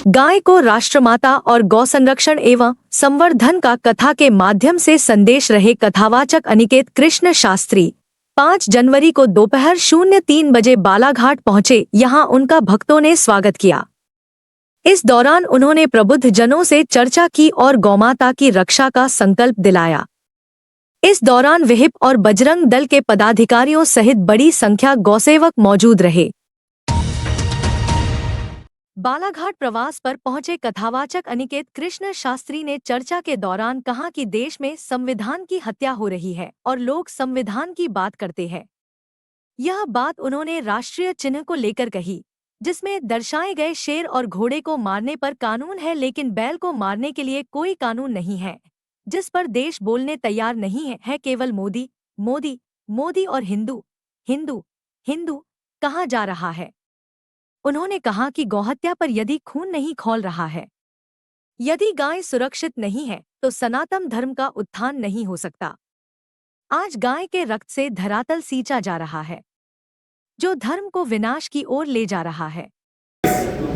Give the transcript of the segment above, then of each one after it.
गाय को राष्ट्रमाता और गौ संरक्षण एवं संवर्धन का कथा के माध्यम से संदेश रहे कथावाचक अनिकेत कृष्ण शास्त्री 5 जनवरी को दोपहर 03 बजे बालाघाट पहुंचे। यहां उनका भक्तों ने स्वागत किया। इस दौरान उन्होंने प्रबुद्ध जनों से चर्चा की और गौमाता की रक्षा का संकल्प दिलाया। इस दौरान विहिप और बजरंग दल के पदाधिकारियों सहित बड़ी संख्या गौसेवक मौजूद रहे। बालाघाट प्रवास पर पहुंचे कथावाचक अनिकेत कृष्ण शास्त्री ने चर्चा के दौरान कहा कि देश में संविधान की हत्या हो रही है और लोग संविधान की बात करते हैं। यह बात उन्होंने राष्ट्रीय चिन्ह को लेकर कही, जिसमें दर्शाए गए शेर और घोड़े को मारने पर कानून है, लेकिन बैल को मारने के लिए कोई कानून नहीं है, जिस पर देश बोलने तैयार नहीं है केवल मोदी मोदी मोदी और हिंदू हिंदू हिंदू कहा जा रहा है। उन्होंने कहा कि गौहत्या पर यदि खून नहीं खौल रहा है, यदि गाय सुरक्षित नहीं है, तो सनातन धर्म का उत्थान नहीं हो सकता। आज गाय के रक्त से धरातल सींचा जा रहा है, जो धर्म को विनाश की ओर ले जा रहा है।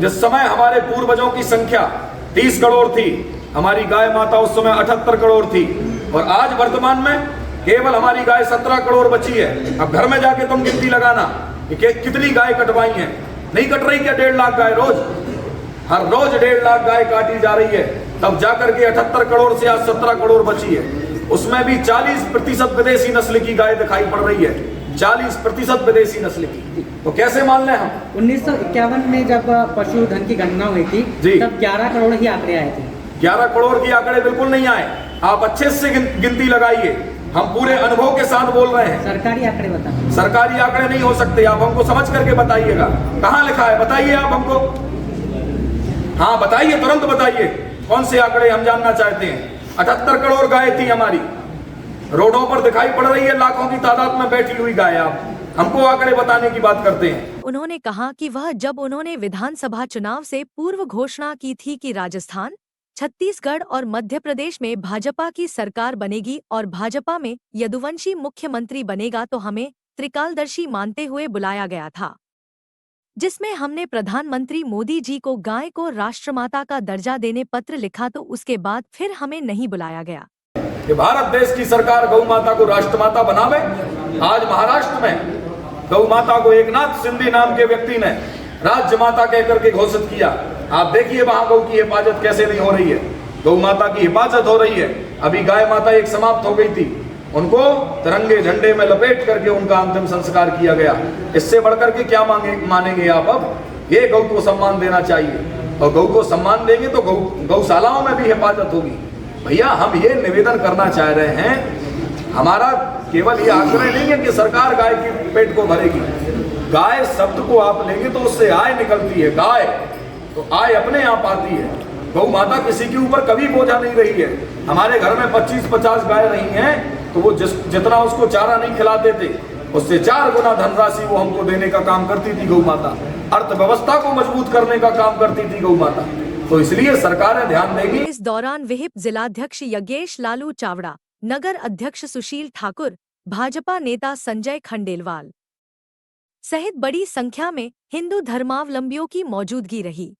जिस समय हमारे पूर्वजों की संख्या 30 करोड़ थी, हमारी गाय माता उस समय 78 करोड़ थी, और आज वर्तमान में केवल हमारी गाय 17 करोड़ बची है। अब घर में जाके तुम गिनती लगाना कि कितनी गाय कटवाई हैं। नहीं कट रही क्या? 1.5 लाख गाय रोज, हर रोज 1.5 लाख गाय काटी जा रही है, तब जाकर के 78 करोड़ से आज 17 करोड़ बची है। उसमें भी 40% विदेशी नस्ल की गाय दिखाई पड़ रही है, 40% विदेशी नस्ल की। तो कैसे मान लें हम? 1951 में जब पशुधन की गणना हुई थी तब 11 करोड़ ही आंकड़े आए थे। 11 करोड़ की आंकड़े बिल्कुल नहीं आए। आप अच्छे से गिनती लगाइए, हम पूरे अनुभव के साथ बोल रहे हैं। सरकारी आंकड़े बताइए। सरकारी आंकड़े नहीं हो सकते, आप हमको समझ करके बताइएगा। कहाँ लिखा है बताइए आप हमको। हाँ बताइए, तुरंत बताइए कौन से आंकड़े हम जानना चाहते हैं। 78 करोड़ गाय थी हमारी, रोडों पर दिखाई पड़ रही है लाखों की तादाद में बैठी हुई गाय। आप हमको आंकड़े बताने की बात करते हैं। उन्होंने कहा कि वह जब उन्होंने विधानसभा चुनाव से पूर्व घोषणा की थी कि राजस्थान, छत्तीसगढ़ और मध्य प्रदेश में भाजपा की सरकार बनेगी और भाजपा में यदुवंशी मुख्यमंत्री बनेगा, तो हमें त्रिकालदर्शी मानते हुए बुलाया गया था, जिसमें हमने प्रधानमंत्री मोदी जी को गाय को राष्ट्रमाता का दर्जा देने पत्र लिखा, तो उसके बाद फिर हमें नहीं बुलाया गया। कि भारत देश की सरकार गौ माता को राष्ट्रमाता बनावे। आज महाराष्ट्र में गौ माता को एकनाथ शिंदे नाम के व्यक्ति ने राज्य माता कह करके घोषित किया। आप देखिए वहां गौ की हिफाजत कैसे नहीं हो रही है। गौ माता की हिफाजत हो रही है। अभी गाय माता एक समाप्त हो गई थी, उनको तिरंगे झंडे में लपेट करके उनका अंतिम संस्कार किया गया। इससे बढ़कर के क्या मानेंगे आप? अब ये गौ को सम्मान देना चाहिए, और गौ को सम्मान देंगे तो गौशालाओं में भी हिफाजत होगी। भैया हम ये निवेदन करना चाह रहे हैं, हमारा केवल ये आग्रह नहीं है कि सरकार गाय के पेट को भरेगी। गाय शब्द को आप लेंगे तो उससे आय निकलती है। गाय तो आय अपने आप आती है। गौ माता किसी के ऊपर कभी बोझा नहीं रही है। हमारे घर में 25-50 गाय रही हैं, तो वो जितना उसको चारा नहीं खिलाते थे, उससे 4 गुना धनराशि वो हमको देने का काम करती थी गौ माता। अर्थव्यवस्था को मजबूत करने का काम करती थी गौ माता। तो इसलिए सरकारें ध्यान देगी। इस दौरान विहिप जिलाध्यक्ष यज्ञेश लालू चावड़ा, नगर अध्यक्ष सुशील ठाकुर, भाजपा नेता संजय खंडेलवाल सहित बड़ी संख्या में हिंदू धर्मावलंबियों की मौजूदगी रही।